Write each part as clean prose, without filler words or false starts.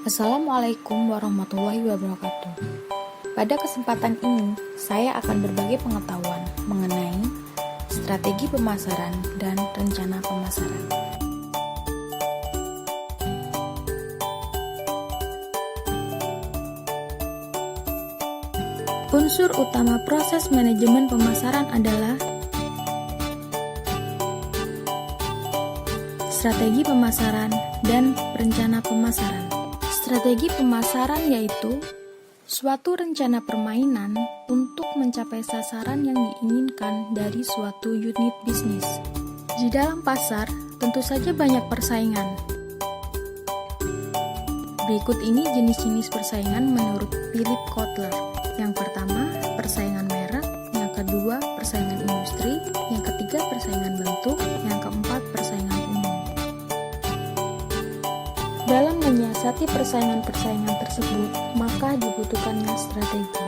Assalamualaikum warahmatullahi wabarakatuh. Pada kesempatan ini, saya akan berbagi pengetahuan mengenai strategi pemasaran dan rencana pemasaran. Unsur utama proses manajemen pemasaran adalah strategi pemasaran dan rencana pemasaran. Strategi pemasaran yaitu suatu rencana permainan untuk mencapai sasaran yang diinginkan dari suatu unit bisnis. Di dalam pasar, tentu saja banyak persaingan. Berikut ini jenis-jenis persaingan menurut Philip Kotler. Yang pertama, persaingan merek. Yang kedua, persaingan industri. Yang ketiga, persaingan bentuk. Yang keempat, persaingan umum. Dalam menyiasati persaingan-persaingan tersebut, maka dibutuhkannya strategi.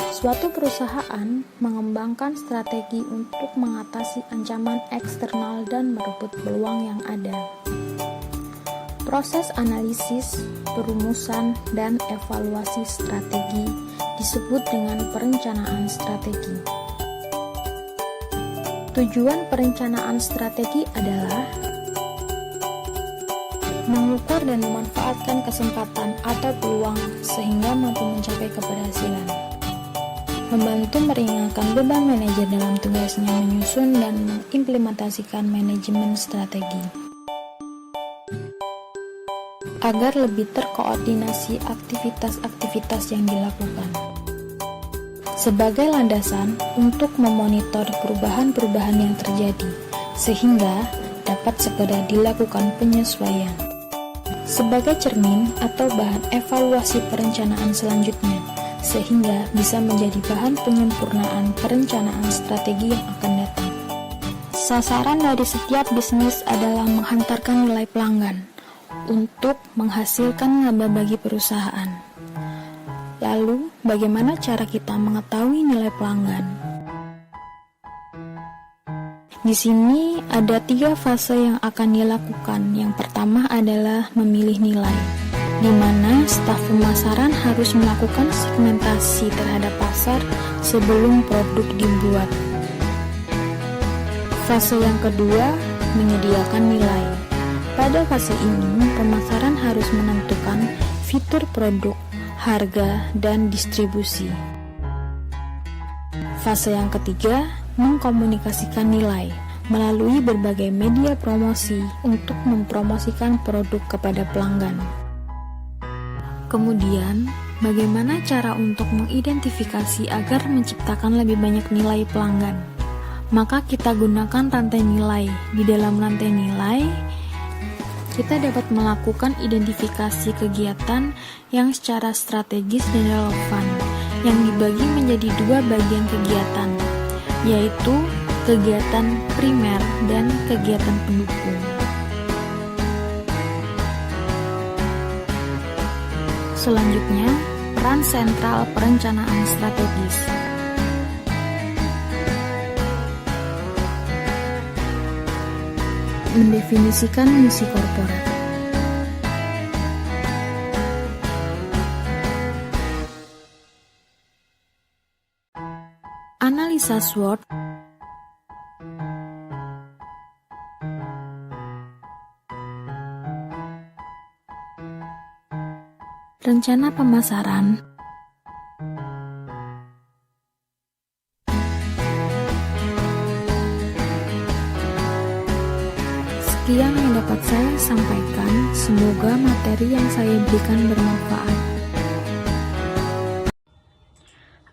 Suatu perusahaan mengembangkan strategi untuk mengatasi ancaman eksternal dan merebut peluang yang ada. Proses analisis, perumusan, dan evaluasi strategi disebut dengan perencanaan strategi. Tujuan perencanaan strategi adalah mengukur dan memanfaatkan kesempatan atau peluang sehingga mampu mencapai keberhasilan. Membantu meringankan beban manajer dalam tugasnya menyusun dan mengimplementasikan manajemen strategi. Agar lebih terkoordinasi aktivitas-aktivitas yang dilakukan. Sebagai landasan untuk memonitor perubahan-perubahan yang terjadi, sehingga dapat segera dilakukan penyesuaian. Sebagai cermin atau bahan evaluasi perencanaan selanjutnya, sehingga bisa menjadi bahan penyempurnaan perencanaan strategi yang akan datang. Sasaran dari setiap bisnis adalah menghantarkan nilai pelanggan untuk menghasilkan laba bagi perusahaan. Lalu, bagaimana cara kita mengetahui nilai pelanggan? Di sini ada 3 fase yang akan dilakukan. Yang pertama adalah memilih nilai, di mana staf pemasaran harus melakukan segmentasi terhadap pasar sebelum produk dibuat. Fase yang kedua, menyediakan nilai. Pada fase ini, pemasaran harus menentukan fitur produk, harga, dan distribusi. Fase yang ketiga, mengkomunikasikan nilai melalui berbagai media promosi untuk mempromosikan produk kepada pelanggan. Kemudian, bagaimana cara untuk mengidentifikasi agar menciptakan lebih banyak nilai pelanggan? Maka kita gunakan rantai nilai. Di dalam rantai nilai, kita dapat melakukan identifikasi kegiatan yang secara strategis dan relevan, yang dibagi menjadi 2 bagian kegiatan, yaitu kegiatan primer dan kegiatan pendukung. Selanjutnya, peran sentral perencanaan strategis. Mendefinisikan misi korporat. Analisa SWOT. Rencana pemasaran. Sekian yang dapat saya sampaikan, semoga materi yang saya berikan bermanfaat.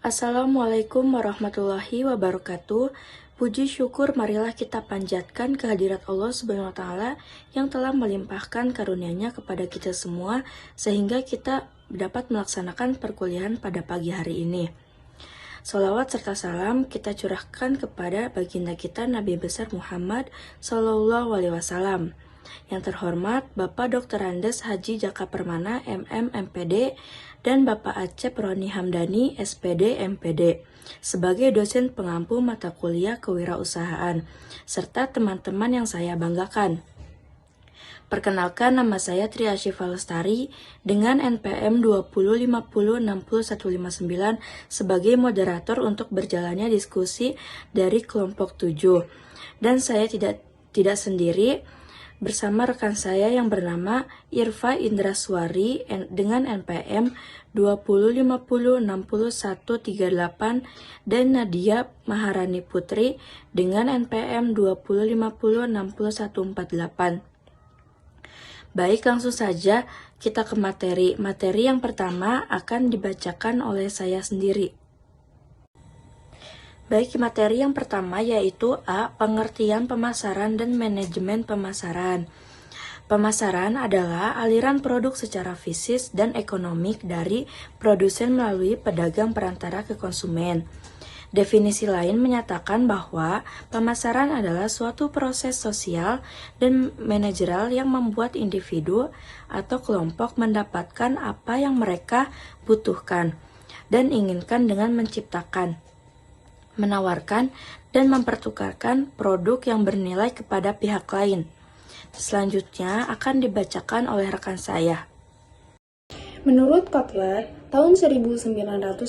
Assalamualaikum warahmatullahi wabarakatuh. Puji syukur marilah kita panjatkan kehadirat Allah Subhanahu wa Ta'ala yang telah melimpahkan karunia-Nya kepada kita semua sehingga kita dapat melaksanakan perkuliahan pada pagi hari ini. Sholawat serta salam kita curahkan kepada baginda kita Nabi besar Muhammad Sallallahu Alaihi Wasallam. Yang terhormat Bapak Dr. Andes Haji Jaka Permana MM MPD dan Bapak Acep Roni Hamdani SPD MPD sebagai dosen pengampu mata kuliah kewirausahaan serta teman-teman yang saya banggakan. Perkenalkan, nama saya Tri Asyifa Lestari dengan NPM 2050606159 sebagai moderator untuk berjalannya diskusi dari kelompok 7. Dan saya tidak sendiri, bersama rekan saya yang bernama Irfa Indraswari dengan NPM 20506138 dan Nadia Maharani Putri dengan NPM 20506148. Baik, langsung saja kita ke materi. Materi yang pertama akan dibacakan oleh saya sendiri. Baik, materi yang pertama yaitu A. Pengertian pemasaran dan manajemen pemasaran. Pemasaran adalah aliran produk secara fisik dan ekonomik dari produsen melalui pedagang perantara ke konsumen. Definisi lain menyatakan bahwa pemasaran adalah suatu proses sosial dan manajerial yang membuat individu atau kelompok mendapatkan apa yang mereka butuhkan dan inginkan dengan menciptakan, menawarkan, dan mempertukarkan produk yang bernilai kepada pihak lain. Selanjutnya akan dibacakan oleh rekan saya. Menurut Kotler, tahun 1997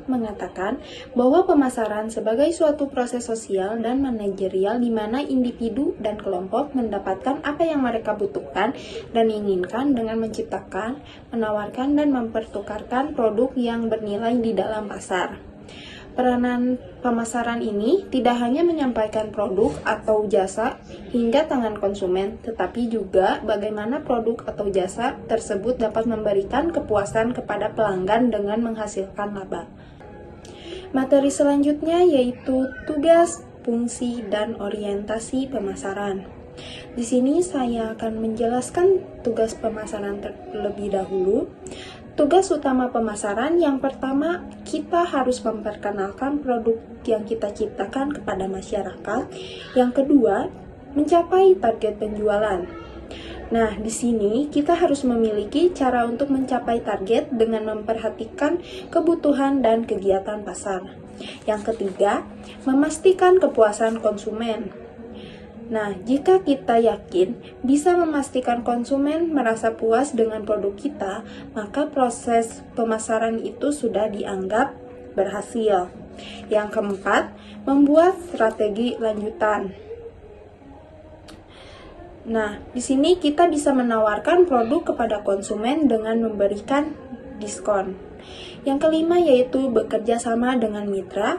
mengatakan bahwa pemasaran sebagai suatu proses sosial dan manajerial di mana individu dan kelompok mendapatkan apa yang mereka butuhkan dan inginkan dengan menciptakan, menawarkan, dan mempertukarkan produk yang bernilai di dalam pasar. Peranan pemasaran ini tidak hanya menyampaikan produk atau jasa hingga tangan konsumen, tetapi juga bagaimana produk atau jasa tersebut dapat memberikan kepuasan kepada pelanggan dengan menghasilkan laba. Materi selanjutnya yaitu tugas, fungsi, dan orientasi pemasaran. Di sini saya akan menjelaskan tugas pemasaran terlebih dahulu. Tugas utama pemasaran yang pertama, kita harus memperkenalkan produk yang kita ciptakan kepada masyarakat. Yang kedua, mencapai target penjualan. Nah, di sini kita harus memiliki cara untuk mencapai target dengan memperhatikan kebutuhan dan kegiatan pasar. Yang ketiga, memastikan kepuasan konsumen. Nah, jika kita yakin bisa memastikan konsumen merasa puas dengan produk kita, maka proses pemasaran itu sudah dianggap berhasil. Yang keempat, membuat strategi lanjutan. Nah, di sini kita bisa menawarkan produk kepada konsumen dengan memberikan diskon. Yang kelima yaitu bekerja sama dengan mitra.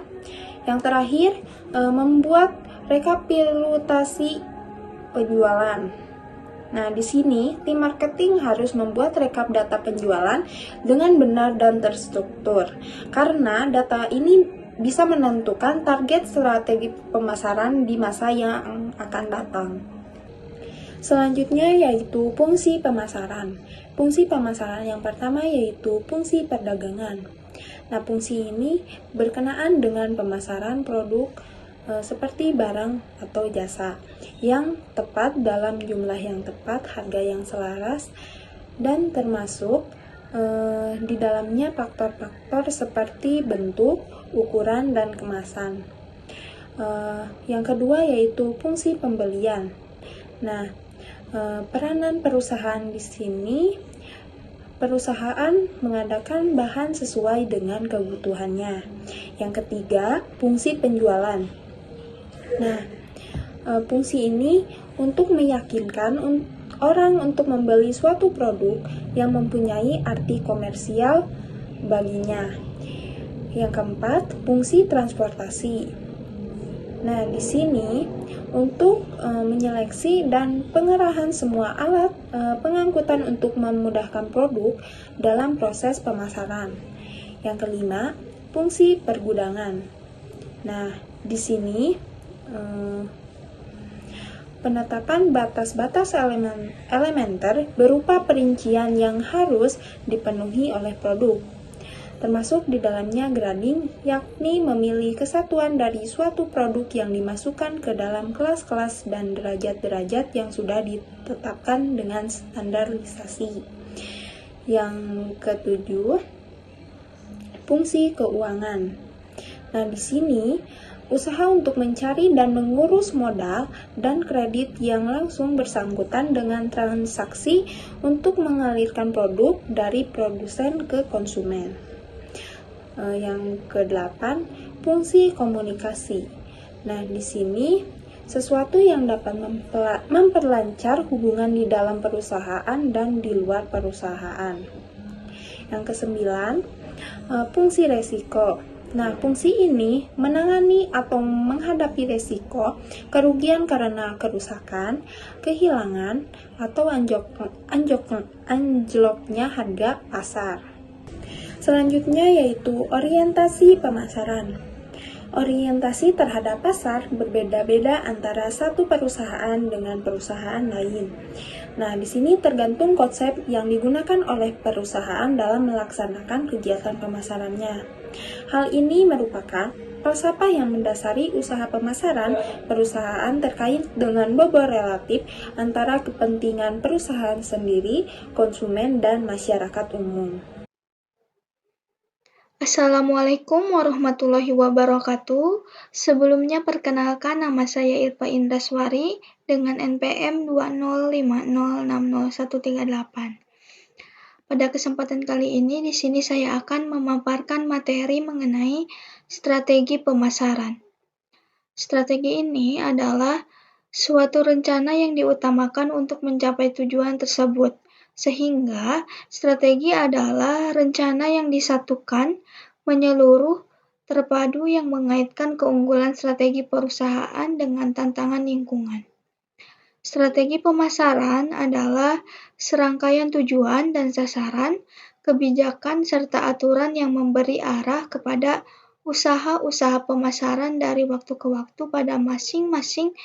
Yang terakhir, membuat rekapitulasi penjualan. Nah, di sini tim marketing harus membuat rekap data penjualan dengan benar dan terstruktur. Karena data ini bisa menentukan target strategi pemasaran di masa yang akan datang. Selanjutnya yaitu fungsi pemasaran. Fungsi pemasaran yang pertama yaitu fungsi perdagangan. Nah, fungsi ini berkenaan dengan pemasaran produk seperti barang atau jasa yang tepat dalam jumlah yang tepat, harga yang selaras, dan termasuk di dalamnya faktor-faktor seperti bentuk, ukuran, dan kemasan. Yang kedua yaitu fungsi pembelian. Nah, peranan perusahaan di sini, perusahaan mengadakan bahan sesuai dengan kebutuhannya. Yang ketiga, fungsi penjualan. Nah, fungsi ini untuk meyakinkan orang untuk membeli suatu produk yang mempunyai arti komersial baginya. Yang keempat, fungsi transportasi. Nah, di sini untuk menyeleksi dan pengerahan semua alat pengangkutan untuk memudahkan produk dalam proses pemasaran. Yang kelima, fungsi pergudangan. Nah, di sini penetapan batas-batas elementer berupa perincian yang harus dipenuhi oleh produk, termasuk di dalamnya grading, yakni memilih kesatuan dari suatu produk yang dimasukkan ke dalam kelas-kelas dan derajat-derajat yang sudah ditetapkan dengan standarisasi. Yang ketujuh, fungsi keuangan. Nah, di sini usaha untuk mencari dan mengurus modal dan kredit yang langsung bersangkutan dengan transaksi untuk mengalirkan produk dari produsen ke konsumen. Yang kedelapan, fungsi komunikasi. Nah, di sini sesuatu yang dapat memperlancar hubungan di dalam perusahaan dan di luar perusahaan. Yang kesembilan, fungsi resiko. Nah, fungsi ini menangani atau menghadapi resiko kerugian karena kerusakan, kehilangan, atau anjloknya harga pasar. Selanjutnya yaitu orientasi pemasaran. Orientasi terhadap pasar berbeda-beda antara satu perusahaan dengan perusahaan lain. Nah, di sini tergantung konsep yang digunakan oleh perusahaan dalam melaksanakan kegiatan pemasarannya. Hal ini merupakan falsafah yang mendasari usaha pemasaran perusahaan terkait dengan bobot relatif antara kepentingan perusahaan sendiri, konsumen, dan masyarakat umum. Assalamualaikum warahmatullahi wabarakatuh. Sebelumnya perkenalkan, nama saya Irfa Indraswari dengan NPM 205060138. Pada kesempatan kali ini di sini saya akan memaparkan materi mengenai strategi pemasaran. Strategi ini adalah suatu rencana yang diutamakan untuk mencapai tujuan tersebut. Sehingga strategi adalah rencana yang disatukan, menyeluruh, terpadu yang mengaitkan keunggulan strategi perusahaan dengan tantangan lingkungan. Strategi pemasaran adalah serangkaian tujuan dan sasaran, kebijakan, serta aturan yang memberi arah kepada usaha-usaha pemasaran dari waktu ke waktu pada masing-masing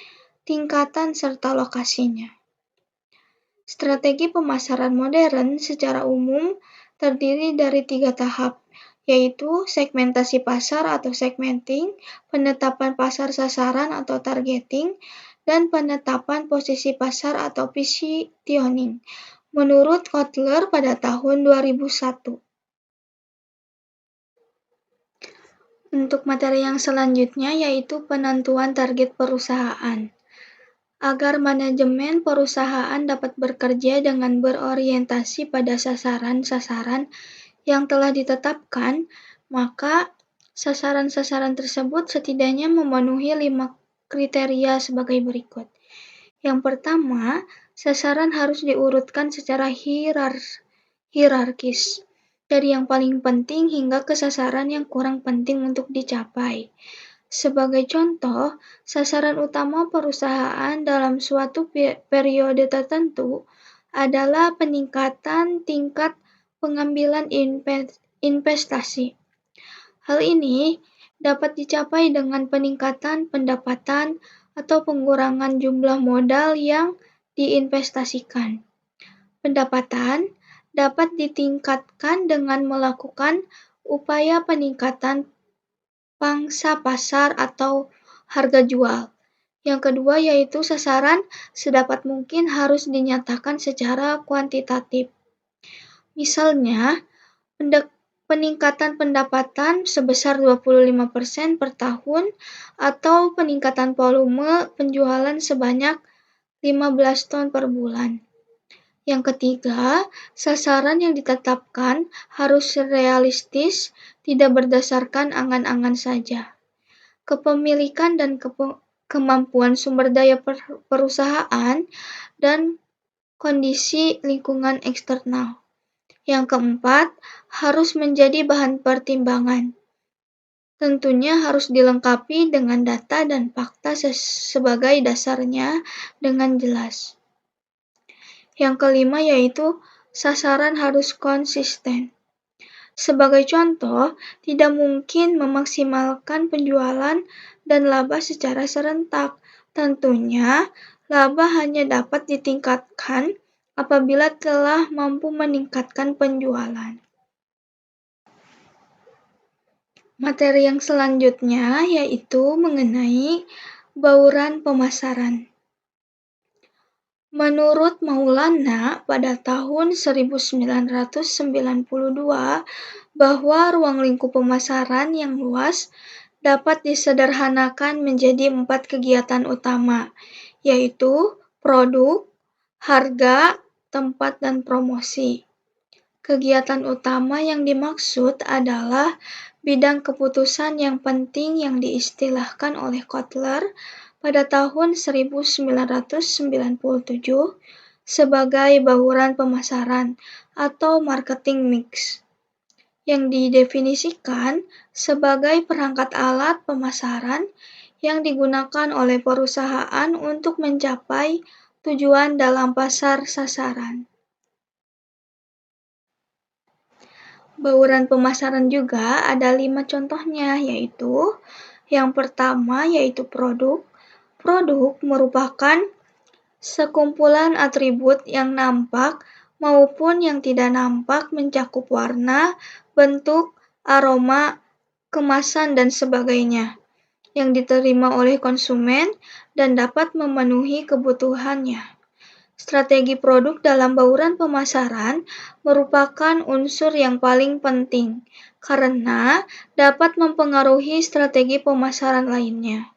tingkatan serta lokasinya. Strategi pemasaran modern secara umum terdiri dari 3 tahap, yaitu segmentasi pasar atau segmenting, penetapan pasar sasaran atau targeting, dan penetapan posisi pasar atau positioning, menurut Kotler pada tahun 2001. Untuk materi yang selanjutnya yaitu penentuan target perusahaan. Agar manajemen perusahaan dapat bekerja dengan berorientasi pada sasaran-sasaran yang telah ditetapkan, maka sasaran-sasaran tersebut setidaknya memenuhi 5 kriteria sebagai berikut. Yang pertama, sasaran harus diurutkan secara hierarkis, dari yang paling penting hingga ke sasaran yang kurang penting untuk dicapai. Sebagai contoh, sasaran utama perusahaan dalam suatu periode tertentu adalah peningkatan tingkat pengambilan investasi. Hal ini dapat dicapai dengan peningkatan pendapatan atau pengurangan jumlah modal yang diinvestasikan. Pendapatan dapat ditingkatkan dengan melakukan upaya peningkatan pangsa pasar atau harga jual. Yang kedua yaitu sasaran sedapat mungkin harus dinyatakan secara kuantitatif. Misalnya, peningkatan pendapatan sebesar 25% per tahun atau peningkatan volume penjualan sebanyak 15 ton per bulan. Yang ketiga, sasaran yang ditetapkan harus realistis, tidak berdasarkan angan-angan saja. Kepemilikan dan kemampuan sumber daya perusahaan dan kondisi lingkungan eksternal. Yang keempat, harus menjadi bahan pertimbangan. Tentunya harus dilengkapi dengan data dan fakta sebagai dasarnya dengan jelas. Yang kelima yaitu sasaran harus konsisten. Sebagai contoh, tidak mungkin memaksimalkan penjualan dan laba secara serentak. Tentunya, laba hanya dapat ditingkatkan apabila telah mampu meningkatkan penjualan. Materi yang selanjutnya yaitu mengenai bauran pemasaran. Menurut Maulana pada tahun 1992 bahwa ruang lingkup pemasaran yang luas dapat disederhanakan menjadi 4 kegiatan utama, yaitu produk, harga, tempat, dan promosi. Kegiatan utama yang dimaksud adalah bidang keputusan yang penting yang diistilahkan oleh Kotler pada tahun 1997 sebagai bauran pemasaran atau marketing mix, yang didefinisikan sebagai perangkat alat pemasaran yang digunakan oleh perusahaan untuk mencapai tujuan dalam pasar sasaran. Bauran pemasaran juga ada 5 contohnya, yaitu yang pertama yaitu produk. Produk merupakan sekumpulan atribut yang nampak maupun yang tidak nampak mencakup warna, bentuk, aroma, kemasan, dan sebagainya yang diterima oleh konsumen dan dapat memenuhi kebutuhannya. Strategi produk dalam bauran pemasaran merupakan unsur yang paling penting karena dapat mempengaruhi strategi pemasaran lainnya.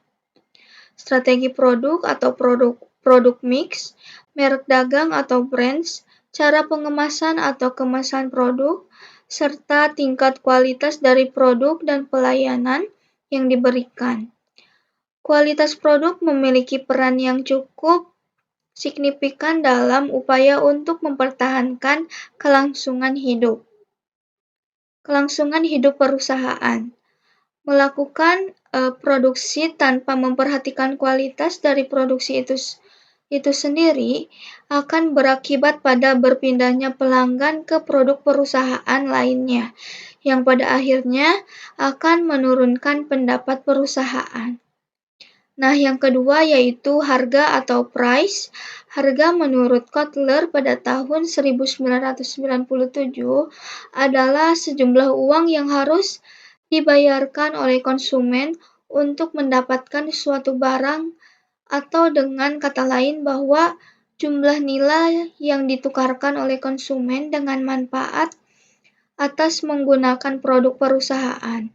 Strategi produk atau produk mix, merek dagang atau brands, cara pengemasan atau kemasan produk, serta tingkat kualitas dari produk dan pelayanan yang diberikan. Kualitas produk memiliki peran yang cukup signifikan dalam upaya untuk mempertahankan kelangsungan hidup perusahaan. Melakukan produksi tanpa memperhatikan kualitas dari produksi itu sendiri akan berakibat pada berpindahnya pelanggan ke produk perusahaan lainnya, yang pada akhirnya akan menurunkan pendapat perusahaan. Nah, yang kedua yaitu harga atau price. Harga menurut Kotler pada tahun 1997 adalah sejumlah uang yang harus dibayarkan oleh konsumen untuk mendapatkan suatu barang, atau dengan kata lain bahwa jumlah nilai yang ditukarkan oleh konsumen dengan manfaat atas menggunakan produk perusahaan.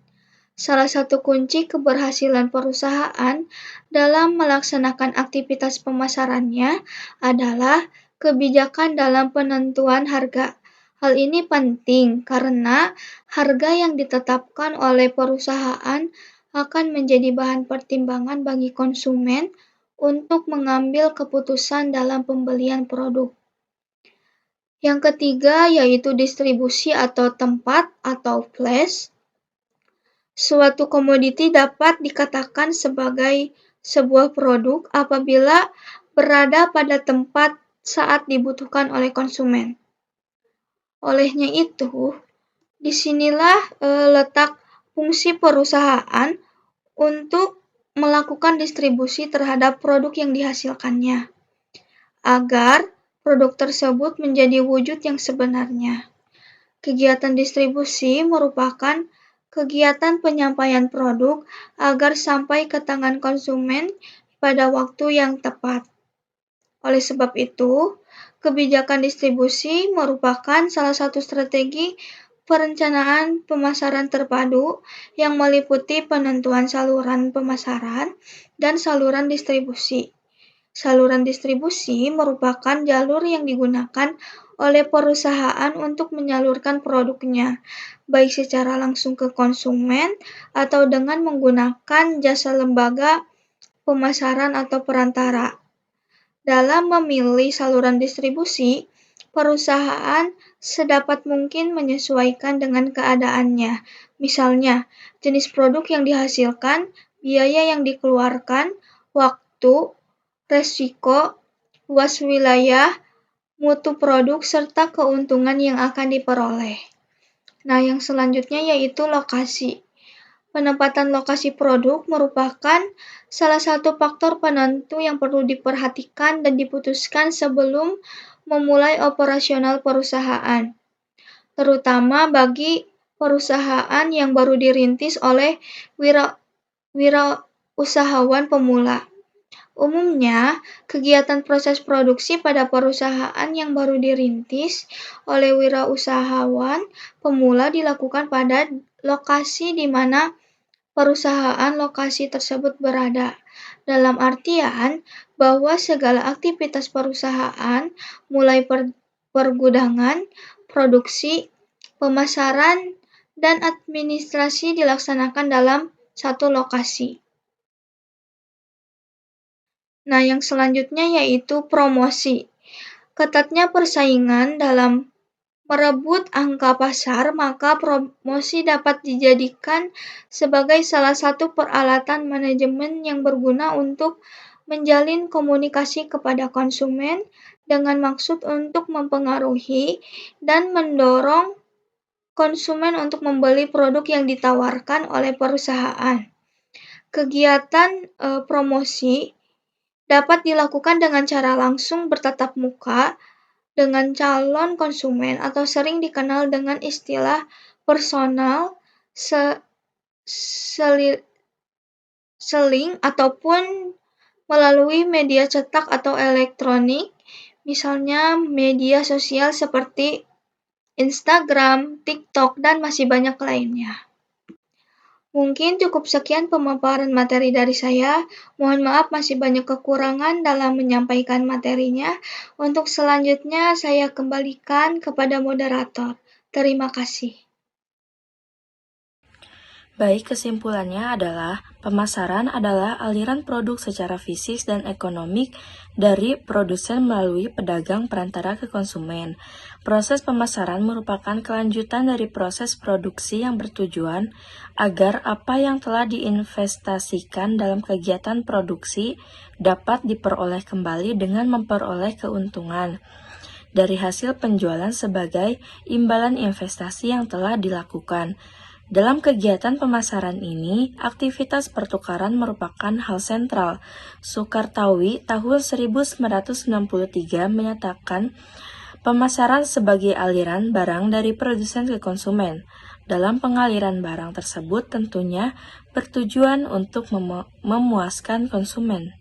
Salah satu kunci keberhasilan perusahaan dalam melaksanakan aktivitas pemasarannya adalah kebijakan dalam penentuan harga. Hal ini penting karena harga yang ditetapkan oleh perusahaan akan menjadi bahan pertimbangan bagi konsumen untuk mengambil keputusan dalam pembelian produk. Yang ketiga yaitu distribusi atau tempat atau place. Suatu komoditi dapat dikatakan sebagai sebuah produk apabila berada pada tempat saat dibutuhkan oleh konsumen. Olehnya itu, disinilah letak fungsi perusahaan untuk melakukan distribusi terhadap produk yang dihasilkannya, agar produk tersebut menjadi wujud yang sebenarnya. Kegiatan distribusi merupakan kegiatan penyampaian produk agar sampai ke tangan konsumen pada waktu yang tepat. Oleh sebab itu, kebijakan distribusi merupakan salah satu strategi perencanaan pemasaran terpadu yang meliputi penentuan saluran pemasaran dan saluran distribusi. Saluran distribusi merupakan jalur yang digunakan oleh perusahaan untuk menyalurkan produknya, baik secara langsung ke konsumen atau dengan menggunakan jasa lembaga pemasaran atau perantara. Dalam memilih saluran distribusi, perusahaan sedapat mungkin menyesuaikan dengan keadaannya. Misalnya, jenis produk yang dihasilkan, biaya yang dikeluarkan, waktu, resiko, luas wilayah, mutu produk, serta keuntungan yang akan diperoleh. Nah, yang selanjutnya yaitu lokasi. Penempatan lokasi produk merupakan salah satu faktor penentu yang perlu diperhatikan dan diputuskan sebelum memulai operasional perusahaan, terutama bagi perusahaan yang baru dirintis oleh wirausahawan pemula. Umumnya, kegiatan proses produksi pada perusahaan yang baru dirintis oleh wirausahawan pemula dilakukan pada lokasi di mana perusahaan lokasi tersebut berada. Dalam artian bahwa segala aktivitas perusahaan, mulai pergudangan, produksi, pemasaran, dan administrasi dilaksanakan dalam satu lokasi. Nah, yang selanjutnya yaitu promosi. Ketatnya persaingan dalam merebut angka pasar, maka promosi dapat dijadikan sebagai salah satu peralatan manajemen yang berguna untuk menjalin komunikasi kepada konsumen dengan maksud untuk mempengaruhi dan mendorong konsumen untuk membeli produk yang ditawarkan oleh perusahaan. Kegiatan promosi dapat dilakukan dengan cara langsung bertatap muka dengan calon konsumen atau sering dikenal dengan istilah personal selling ataupun melalui media cetak atau elektronik, misalnya media sosial seperti Instagram, TikTok, dan masih banyak lainnya. Mungkin cukup sekian pemaparan materi dari saya. Mohon maaf masih banyak kekurangan dalam menyampaikan materinya. Untuk selanjutnya saya kembalikan kepada moderator. Terima kasih. Baik, kesimpulannya adalah pemasaran adalah aliran produk secara fisik dan ekonomik dari produsen melalui pedagang perantara ke konsumen. Proses pemasaran merupakan kelanjutan dari proses produksi yang bertujuan agar apa yang telah diinvestasikan dalam kegiatan produksi dapat diperoleh kembali dengan memperoleh keuntungan dari hasil penjualan sebagai imbalan investasi yang telah dilakukan. Dalam kegiatan pemasaran ini, aktivitas pertukaran merupakan hal sentral. Soekartawi tahun 1963 menyatakan pemasaran sebagai aliran barang dari produsen ke konsumen. Dalam pengaliran barang tersebut tentunya bertujuan untuk memuaskan konsumen.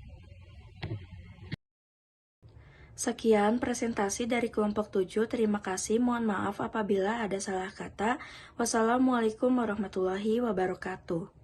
Sekian presentasi dari kelompok 7. Terima kasih. Mohon maaf apabila ada salah kata. Wassalamualaikum warahmatullahi wabarakatuh.